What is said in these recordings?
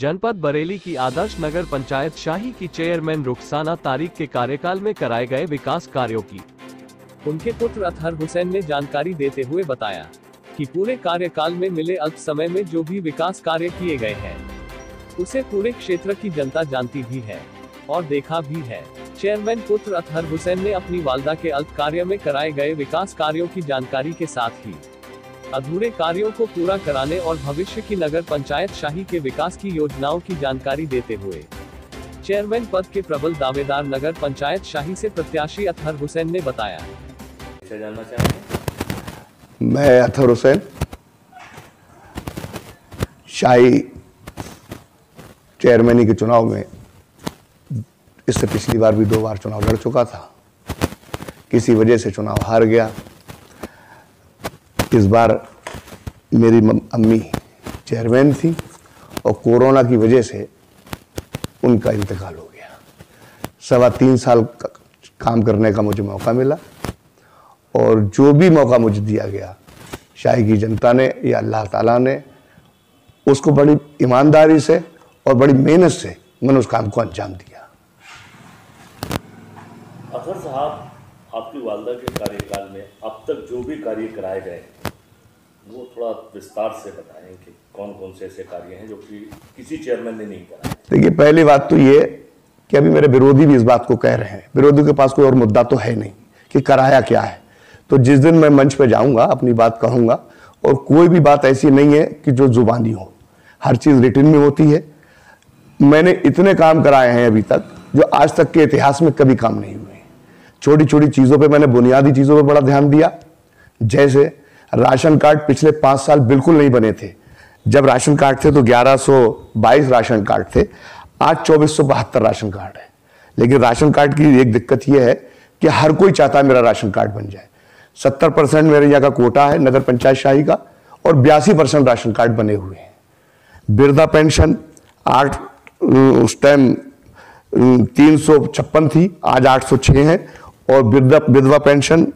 जनपद बरेली की आदर्श नगर पंचायत शाही की चेयरमैन रुखसाना तारिक के कार्यकाल में कराए गए विकास कार्यों की उनके पुत्र अतहर हुसैन ने जानकारी देते हुए बताया कि पूरे कार्यकाल में मिले अल्प समय में जो भी विकास कार्य किए गए हैं उसे पूरे क्षेत्र की जनता जानती भी है और देखा भी है। चेयरमैन पुत्र अतहर हुसैन ने अपनी वालदा के अल्प कार्य में कराए गए विकास कार्यों की जानकारी के साथ ही अधूरे कार्यों को पूरा कराने और भविष्य की नगर पंचायत शाही के विकास की योजनाओं की जानकारी देते हुए चेयरमैन पद के प्रबल दावेदार नगर पंचायत शाही से प्रत्याशी अतहर हुसैन ने बताया। जानना चाहेंगे? मैं अतहर हुसैन शाही चेयरमैनी के चुनाव में इससे पिछली बार भी 2 बार चुनाव लड़ चुका था, किसी वजह से चुनाव हार गया। इस बार मेरी अम्मी चेयरमैन थी और कोरोना की वजह से उनका इंतकाल हो गया। 3.25 साल काम करने का मुझे मौका मिला और जो भी मौका मुझे दिया गया शाही की जनता ने या अल्लाह ताला ने उसको बड़ी ईमानदारी से और बड़ी मेहनत से मैंने उस काम को अंजाम दिया। अतहर साहब, आपकी वालदा के कार्यकाल में अब तक जो भी कार्य कराए गए वो थोड़ा विस्तार से बताएं कि कौन कौन से ऐसे कार्य हैं जो कि किसी चेयरमैन ने नहीं कराए। देखिए, पहली बात तो ये कि अभी मेरे विरोधी भी इस बात को कह रहे हैं, विरोधी के पास कोई और मुद्दा तो है नहीं कि कराया क्या है। तो जिस दिन मैं मंच पे जाऊंगा अपनी बात कहूंगा और कोई भी बात ऐसी नहीं है कि जो जुबानी हो, हर चीज रिटन में होती है। मैंने इतने काम कराए हैं अभी तक जो आज तक के इतिहास में कभी काम नहीं हुए। छोटी छोटी चीजों पे मैंने बुनियादी चीजों पे बड़ा ध्यान दिया। जैसे राशन कार्ड पिछले 5 साल बिल्कुल नहीं बने थे। जब राशन कार्ड थे तो 1122 राशन कार्ड थे, आज 2472 राशन कार्ड है। लेकिन राशन कार्ड की एक दिक्कत यह है कि हर कोई चाहता है मेरा राशन कार्ड बन जाए। 70% मेरे यहाँ का कोटा है नगर पंचायत शाही का और 82% राशन कार्ड बने हुए हैं। वृद्धा पेंशन उस टाइम 356 थी, आज 806 है और विधवा पेंशन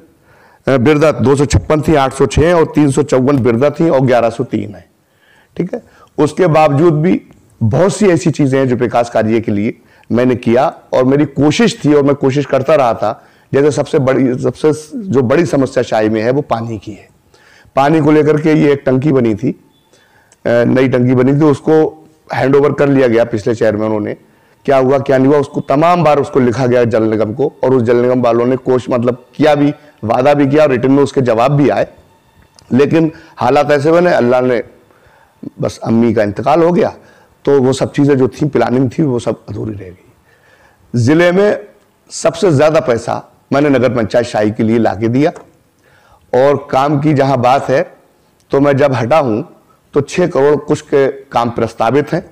वृद्धा 256 थी, 806 है और 354 वृद्धा थी और 1103 है। ठीक है, उसके बावजूद भी बहुत सी ऐसी चीजें हैं जो विकास कार्य के लिए मैंने किया और मेरी कोशिश थी और मैं कोशिश करता रहा था। जैसे सबसे जो बड़ी समस्या शाही में है वो पानी की है। पानी को लेकर के ये एक टंकी बनी थी, नई टंकी बनी थी, उसको हैंड ओवर कर लिया गया पिछले चेयरमैनों ने। क्या हुआ क्या नहीं हुआ उसको तमाम बार उसको लिखा गया जल निगम को और उस जल निगम वालों ने किया भी, वादा भी किया और रिटर्न में उसके जवाब भी आए। लेकिन हालात ऐसे बने, अल्लाह ने बस अम्मी का इंतकाल हो गया तो वो सब चीजें जो थी प्लानिंग थी वो सब अधूरी रह गई। जिले में सबसे ज्यादा पैसा मैंने नगर पंचायत शाही के लिए लाके दिया और काम की जहां बात है तो मैं जब हटा हूं तो 6 करोड़ कुछ के काम प्रस्तावित हैं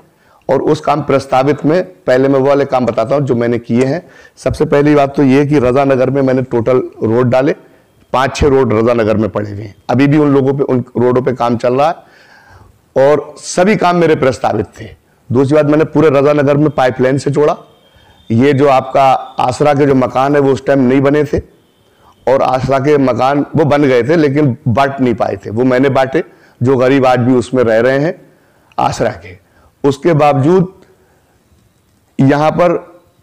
और उस काम प्रस्तावित में पहले मैं वो वाले काम बताता हूं जो मैंने किए हैं। सबसे पहली बात तो ये कि रजा नगर में मैंने टोटल रोड डाले, 5-6 रोड रजा नगर में पड़े हुए हैं। अभी भी उन रोडों पे काम चल रहा है और सभी काम मेरे प्रस्तावित थे। दूसरी बात, मैंने पूरे रजा नगर में पाइपलाइन से जोड़ा। ये जो आपका आसरा के जो मकान है वो उस टाइम नहीं बने थे और आसरा के मकान वो बन गए थे लेकिन बांट नहीं पाए थे, वो मैंने बांटे। जो गरीब आज भी उसमें रह रहे हैं आसरा के। उसके बावजूद यहां पर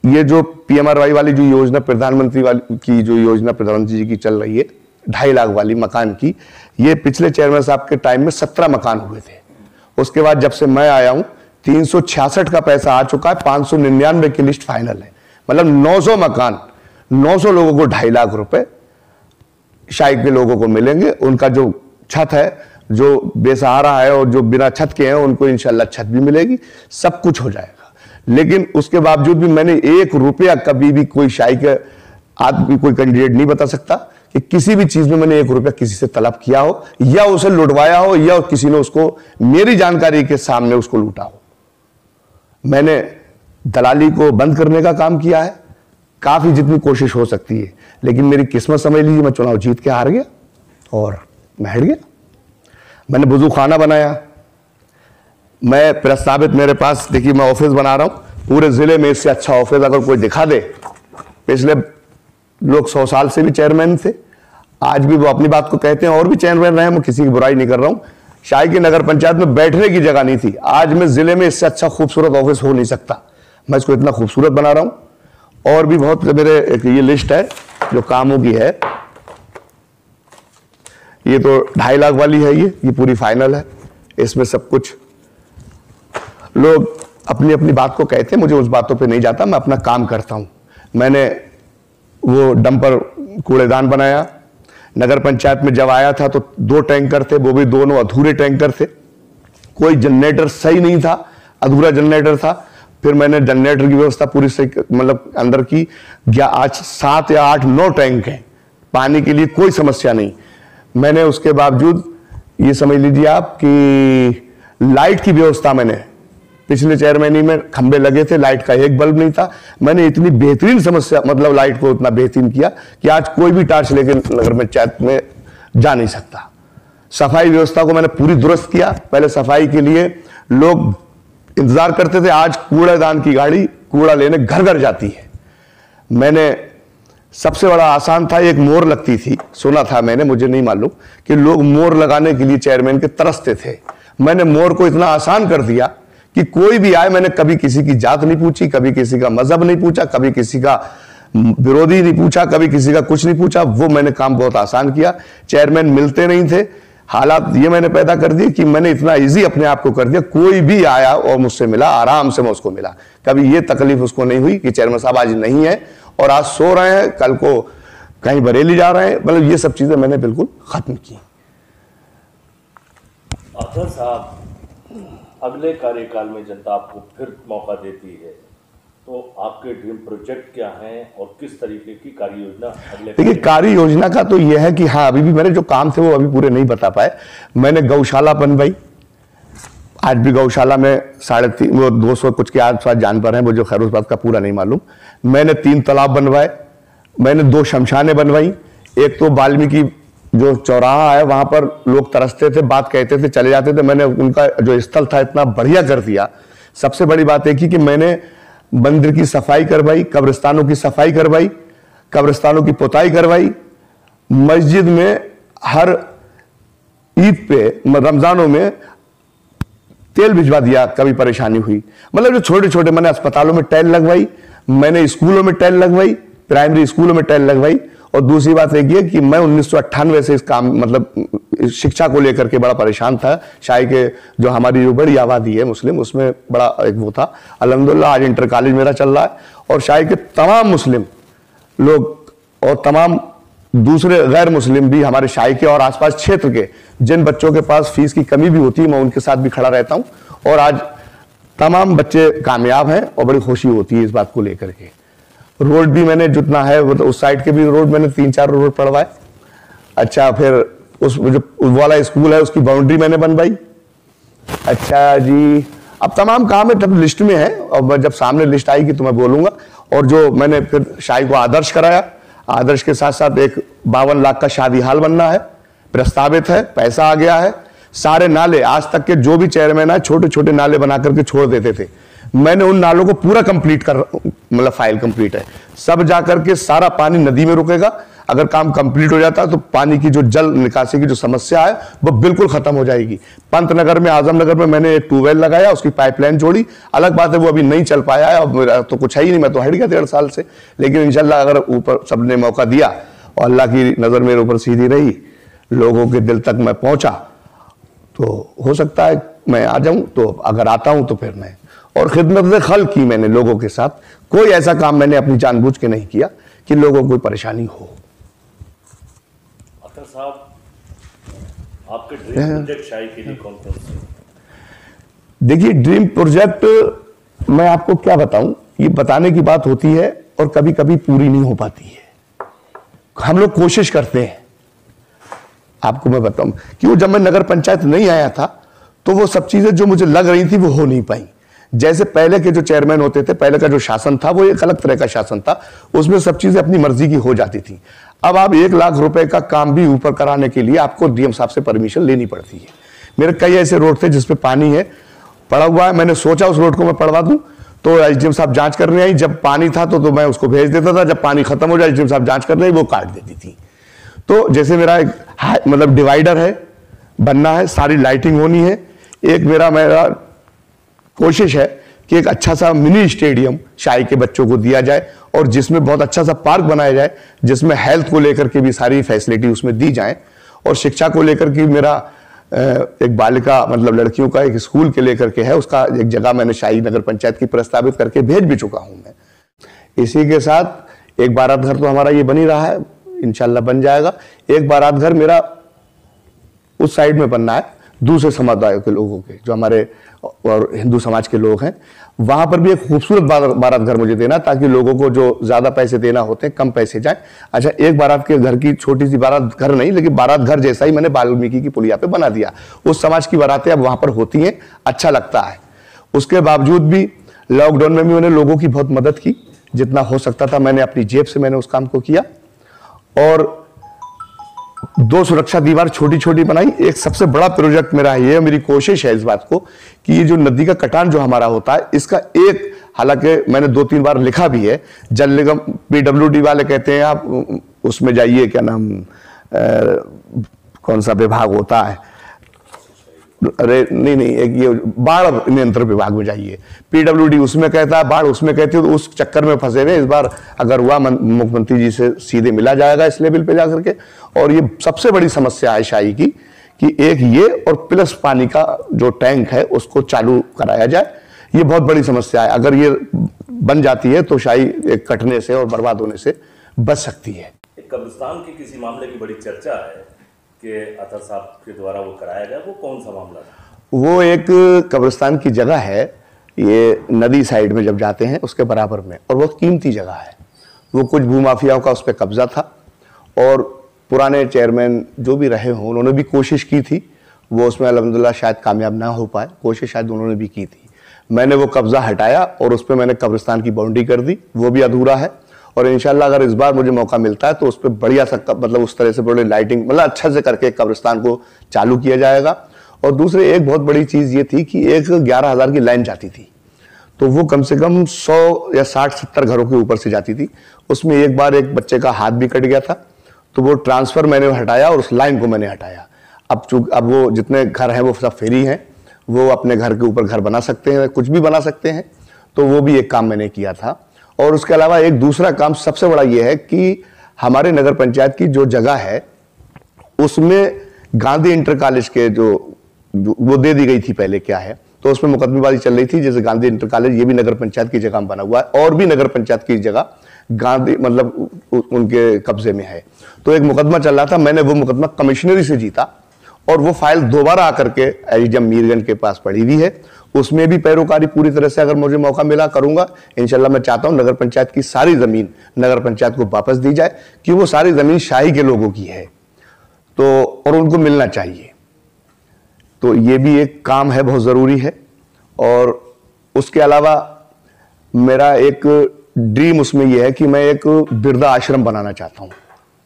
ये जो PMRY वाली जो योजना प्रधानमंत्री वाली की जो योजना प्रधानमंत्री जी की चल रही है 2.5 लाख वाली मकान की, ये पिछले चेयरमैन साहब के टाइम में 17 मकान हुए थे। उसके बाद जब से मैं आया हूं 366 का पैसा आ चुका है, 599 की लिस्ट फाइनल है। मतलब 900 मकान, 900 लोगों को 2.5 लाख रुपए शाही के लोगों को मिलेंगे। उनका जो छत है, जो बेसहारा है और जो बिना छत के हैं उनको इंशाल्लाह छत भी मिलेगी, सब कुछ हो जाएगा। लेकिन उसके बावजूद भी मैंने 1 रुपया कभी भी कोई शाही के आदमी, कोई कैंडिडेट नहीं बता सकता कि किसी भी चीज में मैंने 1 रुपया किसी से तलब किया हो या उसे लुटवाया हो या किसी ने उसको मेरी जानकारी के सामने उसको लूटा हो। मैंने दलाली को बंद करने का काम किया है, काफी जितनी कोशिश हो सकती है। लेकिन मेरी किस्मत समझ लीजिए, मैं चुनाव जीत के हार गया और मैं हट गया। मैंने वजू खाना बनाया, मैं प्रस्तावित, मेरे पास देखिए मैं ऑफिस बना रहा हूं, पूरे जिले में इससे अच्छा ऑफिस अगर कोई दिखा दे। पिछले लोग 100 साल से भी चेयरमैन थे, आज भी वो अपनी बात को कहते हैं और भी चेयरमैन रहे, मैं किसी की बुराई नहीं कर रहा हूं। शाही की नगर पंचायत में बैठने की जगह नहीं थी। आज मैं जिले में इससे अच्छा खूबसूरत ऑफिस हो नहीं सकता। मैं इसको इतना खूबसूरत बना रहा हूं। और भी बहुत मेरे एक ये लिस्ट है जो कामों की है। ये तो 2.5 लाख वाली है, ये पूरी फाइनल है। इसमें सब कुछ लोग अपनी अपनी बात को कहते हैं, मुझे उस बातों पे नहीं जाता, मैं अपना काम करता हूं। मैंने वो डंपर कूड़ेदान बनाया। नगर पंचायत में जब आया था तो 2 टैंकर थे, वो भी दोनों अधूरे टैंकर थे। कोई जनरेटर सही नहीं था, अधूरा जनरेटर था। फिर मैंने जनरेटर की व्यवस्था पूरी से मतलब अंदर की। आज 7 या 8 9 टैंक हैं, पानी के लिए कोई समस्या नहीं। मैंने उसके बावजूद ये समझ लीजिए आप कि लाइट की व्यवस्था मैंने पिछले चेयरमैनी में खंबे लगे थे, लाइट का एक बल्ब नहीं था। मैंने इतनी बेहतरीन समस्या मतलब लाइट को इतना बेहतरीन किया कि आज कोई भी टार्च लेकर नगर पंचायत में जा नहीं सकता। सफाई व्यवस्था को मैंने पूरी दुरुस्त किया। पहले सफाई के लिए लोग इंतजार करते थे, आज कूड़ेदान की गाड़ी कूड़ा लेने घर घर जाती है। मैंने सबसे बड़ा आसान था, एक मोर लगती थी, सुना था मैंने, मुझे नहीं मालूम, कि लोग मोर लगाने के लिए चेयरमैन के तरसते थे। मैंने मोर को इतना आसान कर दिया कि कोई भी आए, मैंने कभी किसी की जात नहीं पूछी, कभी किसी का मजहब नहीं पूछा, कभी किसी का विरोधी नहीं पूछा, कभी किसी का कुछ नहीं पूछा। वो मैंने काम बहुत आसान किया। चेयरमैन मिलते नहीं थे, हालात ये मैंने पैदा कर दिए कि मैंने इतना इजी अपने आप को कर दिया। कोई भी आया और मुझसे मिला, आराम से मैं उसको मिला। कभी ये तकलीफ उसको नहीं हुई कि चेयरमैन साहब आज नहीं है और आज सो रहे हैं, कल को कहीं बरेली जा रहे हैं। मतलब ये सब चीजें मैंने बिल्कुल खत्म की। अतर साहब, अगले कार्यकाल में जनता आपको फिर मौका देती है, तो आपके ड्रीम प्रोजेक्ट क्या हैं और किस तरीके की कार्य योजना अगले? देखिए, कार्य योजना का तो यह है कि हाँ, अभी भी मेरे जो काम थे वो अभी पूरे नहीं बता पाए। मैंने गौशाला बनवाई, आज भी गौशाला में 250 कुछ के आसपास जानवर हैं, वो जो खैर उस बात का पूरा नहीं मालूम। मैंने 3 तालाब बनवाए, मैंने 2 शमशानें बनवाई। एक तो वाल्मीकि जो चौराहा है वहां पर लोग तरसते थे, बात कहते थे, चले जाते थे। मैंने उनका जो स्थल था इतना बढ़िया कर दिया। सबसे बड़ी बात एक ही कि मैंने मंदिर की सफाई करवाई, कब्रिस्तानों की सफाई करवाई, कब्रिस्तानों की पुताई करवाई। मस्जिद में हर ईद पे रमजानों में तेल भिजवा दिया, कभी परेशानी हुई। मतलब जो छोटे छोटे, मैंने अस्पतालों में टाइल लगवाई, मैंने स्कूलों में टाइल लगवाई, प्राइमरी स्कूलों में टाइल लगवाई। और दूसरी बात एक ये कि मैं 1998 से इस काम मतलब शिक्षा को लेकर के बड़ा परेशान था। शाही के जो हमारी जो बड़ी आबादी है मुस्लिम, उसमें बड़ा एक वो था। अल्हम्दुलिल्लाह आज इंटर कॉलेज मेरा चल रहा है और शाही के तमाम मुस्लिम लोग और तमाम दूसरे गैर मुस्लिम भी हमारे शाही के और आसपास क्षेत्र के जिन बच्चों के पास फीस की कमी भी होती है, मैं उनके साथ भी खड़ा रहता हूं। और आज तमाम बच्चे कामयाब हैं और बड़ी खुशी होती है इस बात को लेकर के। रोड भी मैंने जितना है वो तो उस साइड के भी रोड मैंने 3-4 रोड पड़वाए। अच्छा, फिर उस जो वाला स्कूल है उसकी बाउंड्री मैंने बनवाई। अच्छा जी, अब तमाम काम है, तब लिस्ट में है और जब सामने लिस्ट आएगी तो मैं बोलूंगा। और जो मैंने फिर शाही को आदर्श कराया, आदर्श के साथ साथ एक 52 लाख का शादी हाल बनना है, प्रस्तावित है, पैसा आ गया है। सारे नाले आज तक के जो भी चेयरमैन है छोटे छोटे नाले बना करके छोड़ देते थे, मैंने उन नालों को पूरा कंप्लीट कर मतलब फाइल कंप्लीट है। सब जाकर के सारा पानी नदी में रुकेगा। अगर काम कंप्लीट हो जाता है तो पानी की जो जल निकासी की जो समस्या है वो बिल्कुल खत्म हो जाएगी। पंतनगर में, आजमनगर में मैंने एक ट्यूबवेल लगाया, उसकी पाइपलाइन जोड़ी। अलग बात है वो अभी नहीं चल पाया है, अब मेरा तो कुछ है ही नहीं, मैं तो हट गया 1.5 साल से। लेकिन इंशाल्लाह अगर ऊपर सबने मौका दिया और अल्लाह की नजर मेरे ऊपर सीधी रही, लोगों के दिल तक मैं पहुंचा, तो हो सकता है मैं आ जाऊं। तो अगर आता हूं तो फिर मैं और खिदमत खल की मैंने लोगों के साथ। कोई ऐसा काम मैंने अपनी जानबूझ के नहीं किया कि लोगों को कोई परेशानी हो। अतर साहब, आपके ड्रीम प्रोजेक्ट शाही के लिए कौन कौन से? देखिए, ड्रीम प्रोजेक्ट मैं आपको क्या बताऊं, ये बताने की बात होती है और कभी कभी पूरी नहीं हो पाती है। हम लोग कोशिश करते हैं। आपको मैं बताऊं कि वो जब मैं नगर पंचायत नहीं आया था तो वो सब चीजें जो मुझे लग रही थी वो हो नहीं पाई। जैसे पहले के जो चेयरमैन होते थे, पहले का जो शासन था वो एक अलग तरह का शासन था, उसमें सब चीजें अपनी मर्जी की हो जाती थी। अब आप 1 लाख रुपए का काम भी ऊपर कराने के लिए आपको डीएम साहब से परमिशन लेनी पड़ती है। मेरे कई ऐसे रोड थे जिसपे पानी है, पड़ा हुआ है, मैंने सोचा उस रोड को मैं पड़वा दूं, तो एसडीएम साहब जांच करने आई। जब पानी था तो मैं उसको भेज देता था, जब पानी खत्म हो जाए एसडीएम साहब जांच करने आई, वो काट देती थी। तो जैसे मेरा एक मतलब डिवाइडर है, बनना है, सारी लाइटिंग होनी है। एक मेरा कोशिश है कि एक अच्छा सा मिनी स्टेडियम शाही के बच्चों को दिया जाए और जिसमें बहुत अच्छा सा पार्क बनाया जाए, जिसमें हेल्थ को लेकर के भी सारी फैसिलिटी उसमें दी जाए, और शिक्षा को लेकर के मेरा एक बालिका मतलब लड़कियों का एक स्कूल के लेकर के है, उसका एक जगह मैंने शाही नगर पंचायत की प्रस्तावित करके भेज भी चुका हूं मैं। इसी के साथ एक बारात घर तो हमारा ये बन ही रहा है, इंशाल्लाह बन जाएगा। एक बारात घर मेरा उस साइड में बनना है, दूसरे समुदाय के लोगों के, जो हमारे और हिंदू समाज के लोग हैं, वहां पर भी एक खूबसूरत बारात घर मुझे देना, ताकि लोगों को जो ज्यादा पैसे देना होते हैं कम पैसे जाए। अच्छा, एक बारात के घर की छोटी सी बारात घर नहीं, लेकिन बारात घर जैसा ही मैंने वाल्मीकि की पुलिया पे बना दिया। उस समाज की बारातें अब वहां पर होती हैं, अच्छा लगता है। उसके बावजूद भी लॉकडाउन में भी मैंने लोगों की बहुत मदद की, जितना हो सकता था मैंने अपनी जेब से मैंने उस काम को किया। और 2 सुरक्षा दीवार छोटी छोटी बनाई। एक सबसे बड़ा प्रोजेक्ट मेरा ये, मेरी कोशिश है इस बात को कि ये जो नदी का कटान जो हमारा होता है, इसका एक, हालांकि मैंने 2-3 बार लिखा भी है, जल निगम PWD वाले कहते हैं आप उसमें जाइए, क्या नाम कौन सा विभाग होता है, अरे नहीं एक ये बाढ़ नियंत्रण विभाग में जाइए, PWD उसमें कहता है, बाढ़ उसमें कहती है, तो उस चक्कर में फंसे हुए। इस बार अगर हुआ मुख्यमंत्री जी से सीधे मिला जाएगा इस लेवल पे जाकर के। और ये सबसे बड़ी समस्या है शाही की कि एक ये और प्लस पानी का जो टैंक है उसको चालू कराया जाए, ये बहुत बड़ी समस्या है। अगर ये बन जाती है तो शाही एक कटने से और बर्बाद होने से बच सकती है। कब्रिस्तान के किसी मामले की बड़ी चर्चा है कि अतर साहब के द्वारा वो कराया गया, वो कौन सा मामला था? वो एक कब्रिस्तान की जगह है, ये नदी साइड में जब जाते हैं उसके बराबर में, और वो कीमती जगह है। वो कुछ भूमाफियाओं का उस पर कब्जा था, और पुराने चेयरमैन जो भी रहे हों उन्होंने भी कोशिश की थी, वो उसमें अल्हम्दुलिल्लाह शायद कामयाब ना हो पाए, कोशिश शायद उन्होंने भी की थी। मैंने वो कब्जा हटाया और उस पर मैंने कब्रिस्तान की बाउंड्री कर दी, वो भी अधूरा है। और इंशाल्लाह अगर इस बार मुझे मौका मिलता है तो उस पर बढ़िया सा मतलब उस तरह से बड़े लाइटिंग मतलब अच्छा से करके कब्रिस्तान को चालू किया जाएगा। और दूसरे एक बहुत बड़ी चीज ये थी कि एक 11,000 की लाइन जाती थी, तो वो कम से कम 100 या 60-70 घरों के ऊपर से जाती थी। उसमें एक बार एक बच्चे का हाथ भी कट गया था, तो वो ट्रांसफर मैंने हटाया और उस लाइन को मैंने हटाया। अब वो जितने घर हैं वो सब फ्री हैं, वो अपने घर के ऊपर घर बना सकते हैं, कुछ भी बना सकते हैं। तो वो भी एक काम मैंने किया था। और उसके अलावा एक दूसरा काम सबसे बड़ा ये है कि हमारे नगर पंचायत की जो जगह है उसमें गांधी इंटर कॉलेज के जो वो दे दी गई थी पहले, क्या है, तो उसमें मुकदमेबाजी चल रही थी। जैसे गांधी इंटर कॉलेज ये भी नगर पंचायत की जगह में बना हुआ है, और भी नगर पंचायत की जगह गांधी मतलब उनके कब्जे में है। तो एक मुकदमा चल रहा था, मैंने वो मुकदमा कमिश्नरी से जीता, और वो फाइल दोबारा आकर के एसडीएम मीरगंज के पास पड़ी हुई है। उसमें भी पैरोकारी पूरी तरह से अगर मुझे मौका मिला करूंगा इंशाल्लाह। मैं चाहता हूं नगर पंचायत की सारी जमीन नगर पंचायत को वापस दी जाए, कि वो सारी जमीन शाही के लोगों की है, तो और उनको मिलना चाहिए। तो ये भी एक काम है, बहुत जरूरी है। और उसके अलावा मेरा एक ड्रीम उसमें यह है कि मैं एक वृद्धा आश्रम बनाना चाहता हूँ।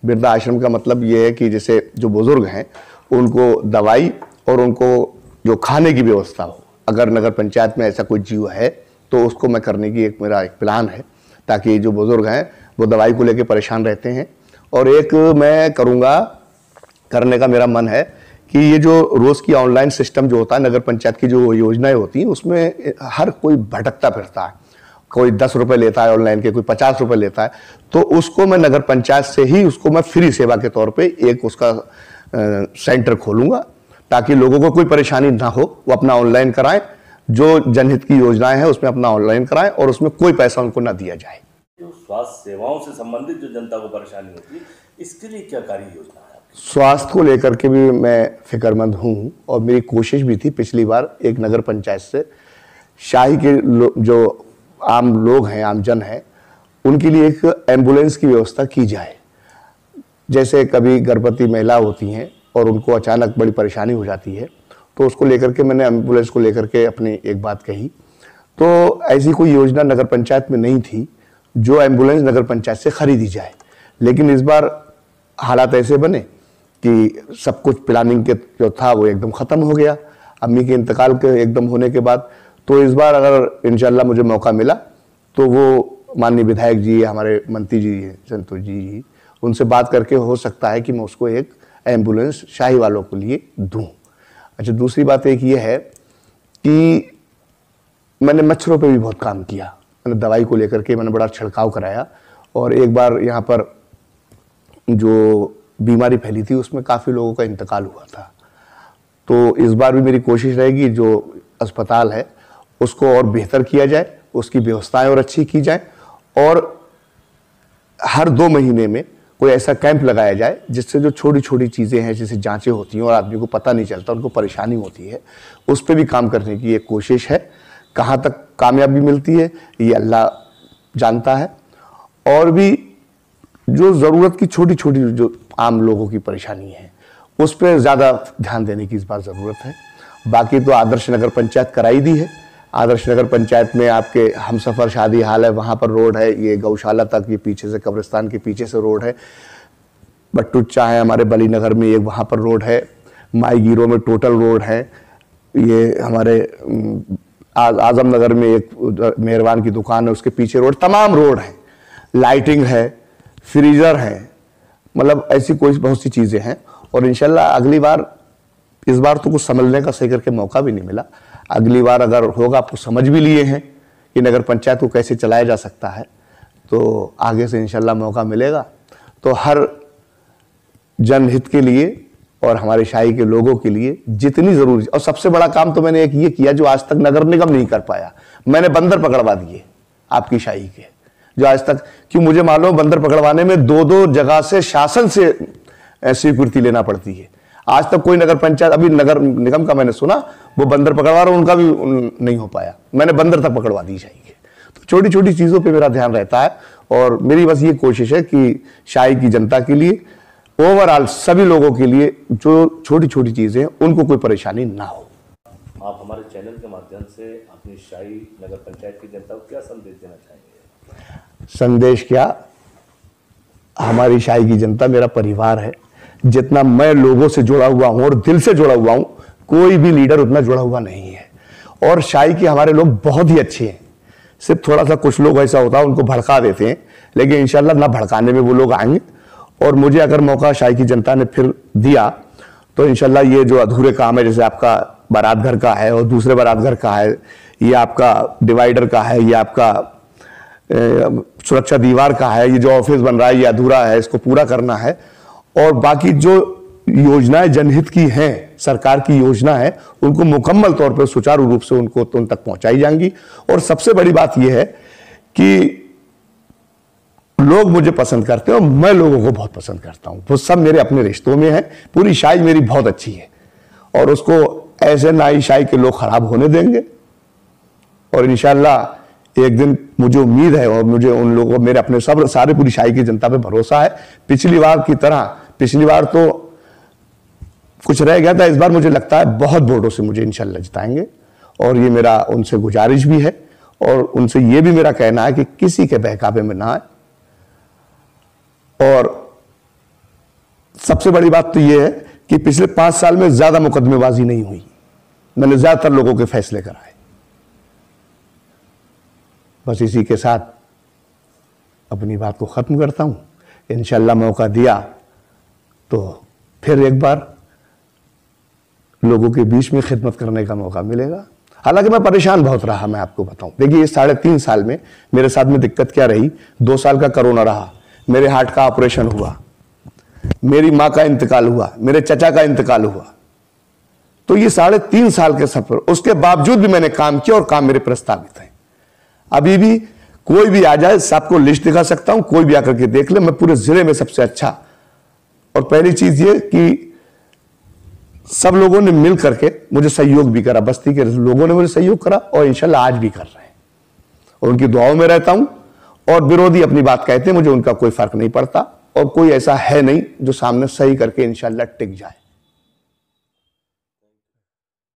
वृद्धा आश्रम का मतलब यह है कि जैसे जो बुजुर्ग हैं उनको दवाई और उनको जो खाने की व्यवस्था हो। अगर नगर पंचायत में ऐसा कोई जीव है तो उसको मैं करने की मेरा एक प्लान है, ताकि जो बुजुर्ग हैं वो दवाई को लेकर परेशान रहते हैं। और एक मैं करूँगा, करने का मेरा मन है कि ये जो रोज़ की ऑनलाइन सिस्टम जो होता है, नगर पंचायत की जो योजनाएं होती हैं उसमें हर कोई भटकता फिरता है, कोई 10 रुपए लेता है ऑनलाइन के, कोई 50 रुपए लेता है। तो उसको मैं नगर पंचायत से ही उसको मैं फ्री सेवा के तौर पे एक उसका सेंटर खोलूंगा, ताकि लोगों को कोई परेशानी ना हो, वो अपना ऑनलाइन कराएं, जो जनहित की योजनाएं हैं उसमें अपना ऑनलाइन कराएं, और उसमें कोई पैसा उनको ना दिया जाए। जो स्वास्थ्य सेवाओं से संबंधित जो जनता को परेशानी होती है, इसके लिए क्या कार्य योजना है? स्वास्थ्य को लेकर के भी मैं फिक्रमंद हूँ, और मेरी कोशिश भी थी पिछली बार एक नगर पंचायत से शाही के जो आम लोग हैं, आम जन हैं, उनके लिए एक एम्बुलेंस की व्यवस्था की जाए। जैसे कभी गर्भवती महिला होती हैं और उनको अचानक बड़ी परेशानी हो जाती है, तो उसको लेकर के मैंने एम्बुलेंस को लेकर के अपनी एक बात कही। तो ऐसी कोई योजना नगर पंचायत में नहीं थी जो एम्बुलेंस नगर पंचायत से खरीदी जाए। लेकिन इस बार हालात ऐसे बने कि सब कुछ प्लानिंग के जो था वो एकदम ख़त्म हो गया, अम्मी के इंतकाल के एकदम होने के बाद। तो इस बार अगर इंशाल्लाह मुझे मौका मिला तो वो माननीय विधायक जी, हमारे मंत्री जी संतोष जी, उनसे बात करके हो सकता है कि मैं उसको एक एम्बुलेंस शाही वालों के लिए दूं। अच्छा, दूसरी बात एक ये है कि मैंने मच्छरों पे भी बहुत काम किया। मैंने दवाई को लेकर के मैंने बड़ा छिड़काव कराया, और एक बार यहाँ पर जो बीमारी फैली थी उसमें काफ़ी लोगों का इंतकाल हुआ था। तो इस बार भी मेरी कोशिश रहेगी जो अस्पताल है उसको और बेहतर किया जाए, उसकी व्यवस्थाएं और अच्छी की जाए, और हर 2 महीने में कोई ऐसा कैंप लगाया जाए जिससे जो छोटी छोटी चीज़ें हैं, जैसे जांचें होती हैं और आदमी को पता नहीं चलता, उनको परेशानी होती है, उस पर भी काम करने की एक कोशिश है। कहाँ तक कामयाबी मिलती है ये अल्लाह जानता है। और भी जो ज़रूरत की छोटी छोटी जो आम लोगों की परेशानी है उस पर ज़्यादा ध्यान देने की इस बार ज़रूरत है। बाकी तो आदर्श नगर पंचायत कराई दी है। आदर्श नगर पंचायत में आपके हमसफ़र शादी हाल है, वहाँ पर रोड है, ये गौशाला तक, ये पीछे से कब्रिस्तान के पीछे से रोड है। बट्टुच्चा है हमारे बली नगर में, एक वहाँ पर रोड है। माई गिरो में टोटल रोड है। ये हमारे आजम नगर में एक मेहरबान की दुकान है, उसके पीछे रोड, तमाम रोड है, लाइटिंग है, फ्रीजर है, मतलब ऐसी कोई बहुत सी चीज़ें हैं। और इंशाल्लाह अगली बार, इस बार तो कुछ समझने का सही करके मौका भी नहीं मिला, अगली बार अगर होगा, आपको समझ भी लिए हैं कि नगर पंचायत को कैसे चलाया जा सकता है, तो आगे से इंशाल्लाह मौका मिलेगा। तो हर जनहित के लिए और हमारे शाही के लोगों के लिए जितनी जरूरी, और सबसे बड़ा काम तो मैंने एक ये किया जो आज तक नगर निगम नहीं कर पाया, मैंने बंदर पकड़वा दिए आपकी शाही के, जो आज तक, क्यों मुझे मालूम बंदर पकड़वाने में 2-2 जगह से शासन से स्वीकृति लेना पड़ती है। आज तक कोई नगर पंचायत, अभी नगर निगम का मैंने सुना वो बंदर पकड़वा रहा, उनका भी नहीं हो पाया, मैंने बंदर तक पकड़वा दी जाएंगे। तो छोटी छोटी चीज़ों पे मेरा ध्यान रहता है, और मेरी बस ये कोशिश है कि शाही की जनता के लिए, ओवरऑल सभी लोगों के लिए जो छोटी छोटी चीज़ें हैं उनको कोई परेशानी ना हो। आप हमारे चैनल के माध्यम से अपनी शाही नगर पंचायत की जनता को क्या संदेश देना चाहेंगे? संदेश क्या, हमारी शाही की जनता मेरा परिवार है। जितना मैं लोगों से जुड़ा हुआ हूं और दिल से जुड़ा हुआ हूं, कोई भी लीडर उतना जुड़ा हुआ नहीं है। और शाही के हमारे लोग बहुत ही अच्छे हैं। सिर्फ थोड़ा सा कुछ लोग ऐसा होता है उनको भड़का देते हैं, लेकिन इंशाल्लाह ना भड़काने में वो लोग आएंगे। और मुझे अगर मौका शाही की जनता ने फिर दिया तो इंशाल्लाह ये जो अधूरे काम है, जैसे आपका बारात घर का है और दूसरे बारात घर का है, ये आपका डिवाइडर का है, ये आपका सुरक्षा दीवार का है, ये जो ऑफिस बन रहा है ये अधूरा है, इसको पूरा करना है। और बाकी जो योजनाएं जनहित की हैं, सरकार की योजना है, उनको मुकम्मल तौर पर सुचारू रूप से उनको उन तक पहुंचाई जाएंगी। और सबसे बड़ी बात यह है कि लोग मुझे पसंद करते हैं और मैं लोगों को बहुत पसंद करता हूं। वो सब मेरे अपने रिश्तों में है। पूरी शाही मेरी बहुत अच्छी है और उसको ऐसे ना ही शाही के लोग खराब होने देंगे। और इंशाल्लाह एक दिन मुझे उम्मीद है और मुझे उन लोगों, मेरे अपने सब सारे पूरी शाही की जनता पे भरोसा है। पिछली बार की तरह, पिछली बार तो कुछ रह गया था, इस बार मुझे लगता है बहुत वोटों से मुझे इंशाल्लाह जिताएंगे। और ये मेरा उनसे गुजारिश भी है और उनसे ये भी मेरा कहना है कि किसी के बहकावे में ना आए। और सबसे बड़ी बात तो यह है कि पिछले 5 साल में ज्यादा मुकदमेबाजी नहीं हुई, मैंने ज्यादातर लोगों के फैसले कराए। बस इसी के साथ अपनी बात को खत्म करता हूं। इंशाल्लाह मौका दिया तो फिर एक बार लोगों के बीच में खिदमत करने का मौका मिलेगा। हालांकि मैं परेशान बहुत रहा, मैं आपको बताऊं। देखिए इस 3.5 साल में मेरे साथ में दिक्कत क्या रही, 2 साल का कोरोना रहा, मेरे हार्ट का ऑपरेशन हुआ, मेरी मां का इंतकाल हुआ, मेरे चचा का इंतकाल हुआ। तो ये 3.5 साल के सफर, उसके बावजूद भी मैंने काम किया और काम मेरे प्रस्तावित हैं। अभी भी कोई भी आ जाए, सबको लिस्ट दिखा सकता हूं, कोई भी आकर के देख ले, मैं पूरे जिले में सबसे अच्छा। और पहली चीज ये कि सब लोगों ने मिल करके मुझे सहयोग भी करा, बस्ती के लोगों ने मुझे सहयोग करा और इंशाल्लाह आज भी कर रहे हैं। और उनकी दुआओं में रहता हूं। और विरोधी अपनी बात कहते हैं, मुझे उनका कोई फर्क नहीं पड़ता और कोई ऐसा है नहीं जो सामने सही करके इंशाल्लाह टिक जाए।